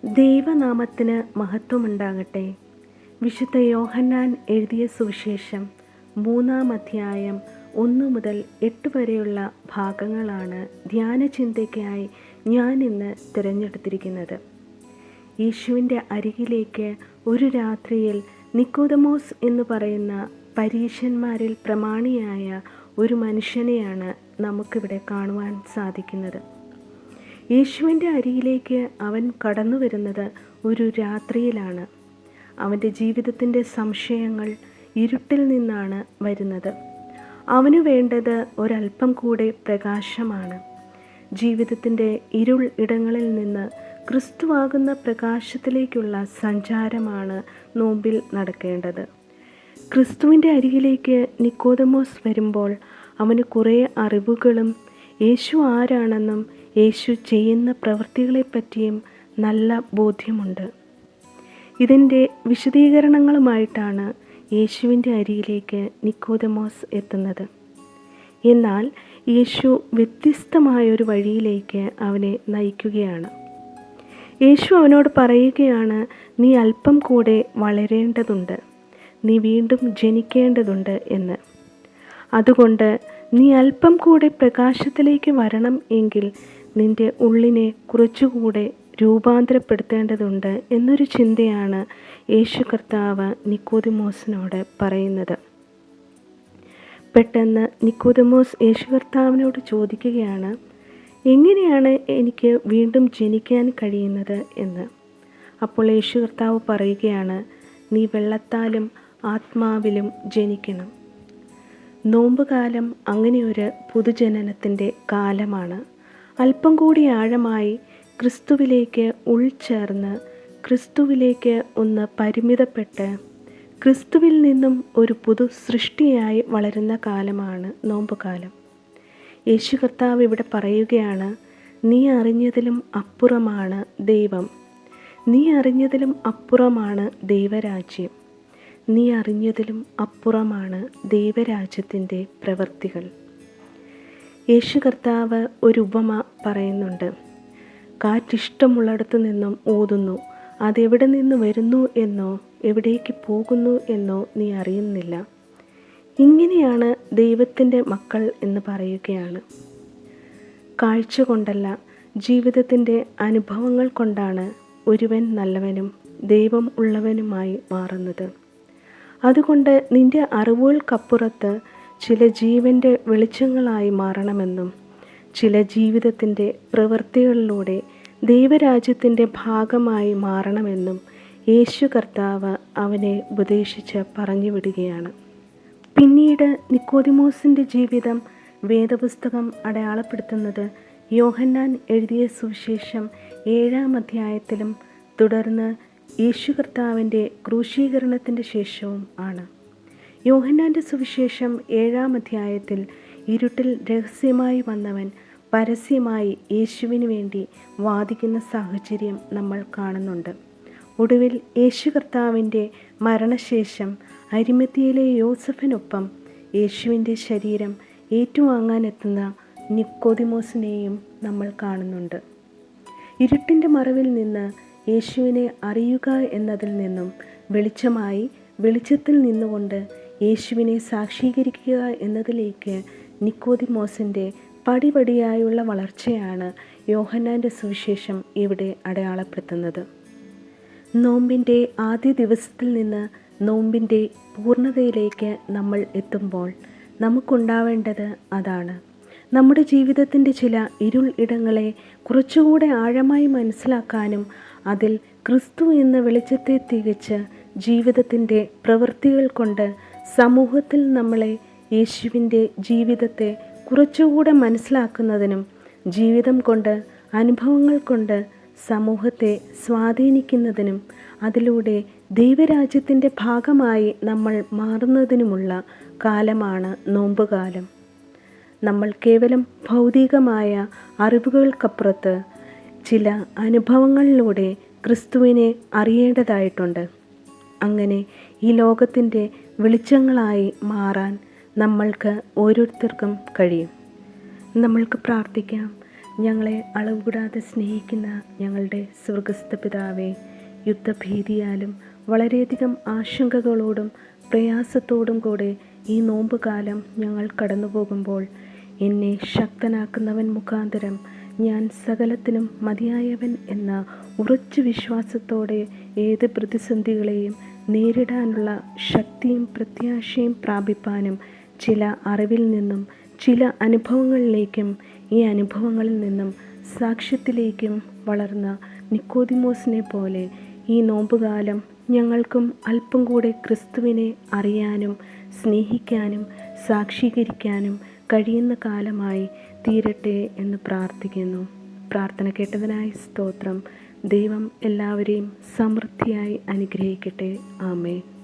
ദൈവനാമത്തിന് മഹത്വമുണ്ടാകട്ടെ. വിശുദ്ധ യോഹന്നാൻ എഴുതിയ സുവിശേഷം 3-ാം അധ്യായം 1 മുതൽ 8 വരെയുള്ള ഭാഗങ്ങളാണ് ധ്യാനചിന്തയ്ക്കായി ഞാൻ ഇന്ന് തിരഞ്ഞെടുത്തിരിക്കുന്നത്. യേശുവിൻ്റെ അരികിലേക്ക് ഒരു രാത്രിയിൽ നിക്കോദമോസ് എന്ന് പറയുന്ന പരീശന്മാരിൽ പ്രമാണിയായ ഒരു മനുഷ്യനെയാണ് നമുക്കിവിടെ കാണുവാൻ സാധിക്കുന്നത്. യേശുവിൻ്റെ അരികിലേക്ക് അവൻ കടന്നു വരുന്നത് ഒരു രാത്രിയിലാണ്. അവൻ്റെ ജീവിതത്തിൻ്റെ സംശയങ്ങൾ ഇരുട്ടിൽ നിന്നാണ് വരുന്നത്. അവന് വേണ്ടത് ഒരല്പം കൂടെ പ്രകാശമാണ്. ജീവിതത്തിൻ്റെ ഇരുൾ ഇടങ്ങളിൽ നിന്ന് ക്രിസ്തുവാകുന്ന പ്രകാശത്തിലേക്കുള്ള സഞ്ചാരമാണ് നോമ്പിൽ നടക്കേണ്ടത്. ക്രിസ്തുവിൻ്റെ അരികിലേക്ക് നിക്കോദമോസ് വരുമ്പോൾ അവന് കുറേ അറിവുകളും യേശു ആരാണെന്നും യേശു ചെയ്യുന്ന പ്രവൃത്തികളെപ്പറ്റിയും നല്ല ബോധ്യമുണ്ട്. ഇതിൻ്റെ വിശദീകരണങ്ങളുമായിട്ടാണ് യേശുവിൻ്റെ അരികിലേക്ക് നിക്കോദമോസ് എത്തുന്നത്. എന്നാൽ യേശു വ്യത്യസ്തമായൊരു വഴിയിലേക്ക് അവനെ നയിക്കുകയാണ്. യേശു അവനോട് പറയുകയാണ്, നീ അല്പം കൂടെ വളരേണ്ടതുണ്ട്, നീ വീണ്ടും ജനിക്കേണ്ടതുണ്ട് എന്ന്. അതുകൊണ്ട് നീ അല്പം കൂടെ പ്രകാശത്തിലേക്ക് വരണം എങ്കിൽ നിൻ്റെ ഉള്ളിനെ കുറച്ചുകൂടെ രൂപാന്തരപ്പെടുത്തേണ്ടതുണ്ട് എന്നൊരു ചിന്തയാണ് യേശു കർത്താവ് നിക്കോദമോസിനോട് പറയുന്നത്. പെട്ടെന്ന് നിക്കോദമോസ് യേശു കർത്താവിനോട് ചോദിക്കുകയാണ്, എങ്ങനെയാണ് എനിക്ക് വീണ്ടും ജനിക്കാൻ കഴിയുന്നത് എന്ന്. അപ്പോൾ യേശു കർത്താവ് പറയുകയാണ്, നീ വെള്ളത്താലും ആത്മാവിലും ജനിക്കണം. നോമ്പുകാലം അങ്ങനെയൊരു പുതുജനനത്തിൻ്റെ കാലമാണ്. അല്പം കൂടി ആഴമായി ക്രിസ്തുവിലേക്ക് ഉൾച്ചേർന്ന് ക്രിസ്തുവിലേക്ക് ഒന്ന് പരിമിതപ്പെട്ട് ക്രിസ്തുവിൽ നിന്നും ഒരു പുതു സൃഷ്ടിയായി വളരുന്ന കാലമാണ് നോമ്പുകാലം. യേശു കർത്താവ് ഇവിടെ പറയുകയാണ്, നീ അറിഞ്ഞതിലും അപ്പുറമാണ് ദൈവം, നീ അറിഞ്ഞതിലും അപ്പുറമാണ് ദൈവരാജ്യം, നീ അറിഞ്ഞതിലും അപ്പുറമാണ് ദൈവരാജ്യത്തിൻ്റെ പ്രവൃത്തികൾ. യേശു കർത്താവ് ഒരു ഉപമ പറയുന്നുണ്ട്. കാറ്റിഷ്ടമുള്ളിടത്തു നിന്നും ഊതുന്നു, അതെവിടെ നിന്ന് വരുന്നു എന്നോ എവിടേക്ക് പോകുന്നു എന്നോ നീ അറിയുന്നില്ല. ഇങ്ങനെയാണ് ദൈവത്തിൻ്റെ മക്കൾ എന്ന് പറയുകയാണ്. കാഴ്ച കൊണ്ടല്ല, ജീവിതത്തിൻ്റെ അനുഭവങ്ങൾ കൊണ്ടാണ് ഒരുവൻ നല്ലവനും ദൈവം ഉള്ളവനുമായി മാറുന്നത്. അതുകൊണ്ട് നിൻ്റെ അറിവുകൾക്കപ്പുറത്ത് ചില ജീവൻ്റെ വെളിച്ചങ്ങളായി മാറണമെന്നും ചില ജീവിതത്തിൻ്റെ പ്രവൃത്തികളിലൂടെ ദൈവരാജ്യത്തിൻ്റെ ഭാഗമായി മാറണമെന്നും യേശു കർത്താവ് അവനെ ഉപദേശിച്ച് പറഞ്ഞു വിടുകയാണ്. പിന്നീട് നിക്കോദിമോസിൻ്റെ ജീവിതം വേദപുസ്തകം അടയാളപ്പെടുത്തുന്നത് യോഹന്നാൻ എഴുതിയ സുവിശേഷം 7-ാം അധ്യായത്തിലും തുടർന്ന് യേശു കർത്താവിൻ്റെ ക്രൂശീകരണത്തിൻ്റെ ശേഷവും ആണ്. യോഹന്നാൻ്റെ സുവിശേഷം 7-ാം അധ്യായത്തിൽ ഇരുട്ടിൽ രഹസ്യമായി വന്നവൻ പരസ്യമായി യേശുവിന് വേണ്ടി വാദിക്കുന്ന സാഹചര്യം നമ്മൾ കാണുന്നുണ്ട്. ഒടുവിൽ യേശു കർത്താവിൻ്റെ മരണശേഷം അരിമത്തിയിലെ യോസഫിനൊപ്പം യേശുവിൻ്റെ ശരീരം ഏറ്റുവാങ്ങാനെത്തുന്ന നിക്കോദിമോസിനെയും നമ്മൾ കാണുന്നുണ്ട്. ഇരുട്ടിൻ്റെ മറവിൽ നിന്ന് യേശുവിനെ അറിയുക എന്നതിൽ നിന്നും വെളിച്ചമായി വെളിച്ചത്തിൽ നിന്നുകൊണ്ട് യേശുവിനെ സാക്ഷീകരിക്കുക എന്നതിലേക്ക് നിക്കോദിമോസിൻ്റെ പടിപടിയായുള്ള വളർച്ചയാണ് യോഹന്നാൻ്റെ സുവിശേഷം ഇവിടെ അടയാളപ്പെടുത്തുന്നത്. നോമ്പിൻ്റെ ആദ്യ ദിവസത്തിൽ നിന്ന് നോമ്പിൻ്റെ പൂർണ്ണതയിലേക്ക് നമ്മൾ എത്തുമ്പോൾ നമുക്കുണ്ടാവേണ്ടത് അതാണ്. നമ്മുടെ ജീവിതത്തിൻ്റെ ചില ഇരുൾ ഇടങ്ങളെ കുറച്ചുകൂടെ ആഴമായി മനസ്സിലാക്കാനും അതിൽ ക്രിസ്തു എന്ന വെളിച്ചത്തെ തികച്ച് ജീവിതത്തിൻ്റെ പ്രവൃത്തികൾ കൊണ്ട് സമൂഹത്തിൽ നമ്മളെ യേശുവിൻ്റെ ജീവിതത്തെ കുറച്ചുകൂടെ മനസ്സിലാക്കുന്നതിനും ജീവിതം കൊണ്ട് അനുഭവങ്ങൾ കൊണ്ട് സമൂഹത്തെ സ്വാധീനിക്കുന്നതിനും അതിലൂടെ ദൈവരാജ്യത്തിൻ്റെ ഭാഗമായി നമ്മൾ മാറുന്നതിനുമുള്ള കാലമാണ് നോമ്പുകാലം. നമ്മൾ കേവലം ഭൗതികമായ അറിവുകൾക്കപ്പുറത്ത് ചില അനുഭവങ്ങളിലൂടെ ക്രിസ്തുവിനെ അറിയേണ്ടതായിട്ടുണ്ട്. അങ്ങനെ ഈ ലോകത്തിൻ്റെ വെളിച്ചങ്ങളായി മാറാൻ നമ്മൾക്ക് ഓരോരുത്തർക്കും കഴിയും. നമ്മൾക്ക് പ്രാർത്ഥിക്കാം. ഞങ്ങളെ അളവുകൂടാതെ സ്നേഹിക്കുന്ന ഞങ്ങളുടെ സ്വർഗസ്ഥ പിതാവേ, യുദ്ധഭീതിയാലും വളരെയധികം ആശങ്കകളോടും പ്രയാസത്തോടും കൂടെ ഈ നോമ്പുകാലം ഞങ്ങൾ കടന്നു പോകുമ്പോൾ എന്നെ ശക്തനാക്കുന്നവൻ മുഖാന്തരം ഞാൻ സകലത്തിനും മതിയായവൻ എന്ന ഉറച്ച വിശ്വാസത്തോടെ ഏത് പ്രതിസന്ധികളെയും നേരിടാനുള്ള ശക്തിയും പ്രത്യാശയും പ്രാപിപ്പാനും ചില അറിവിൽ നിന്നും ചില അനുഭവങ്ങളിലേക്കും ഈ അനുഭവങ്ങളിൽ നിന്നും സാക്ഷ്യത്തിലേക്കും വളർന്ന നിക്കോദിമോസിനെ പോലെ ഈ നോമ്പുകാലം ഞങ്ങൾക്കും അല്പം കൂടെ ക്രിസ്തുവിനെ അറിയാനും സ്നേഹിക്കാനും സാക്ഷീകരിക്കാനും കഴിയുന്ന കാലമായി തീരട്ടെ എന്ന് പ്രാർത്ഥിക്കുന്നു. പ്രാർത്ഥന കേട്ടതിനായി സ്തോത്രം. ദൈവം എല്ലാവരെയും സമൃദ്ധിയായി അനുഗ്രഹിക്കട്ടെ. ആമേൻ.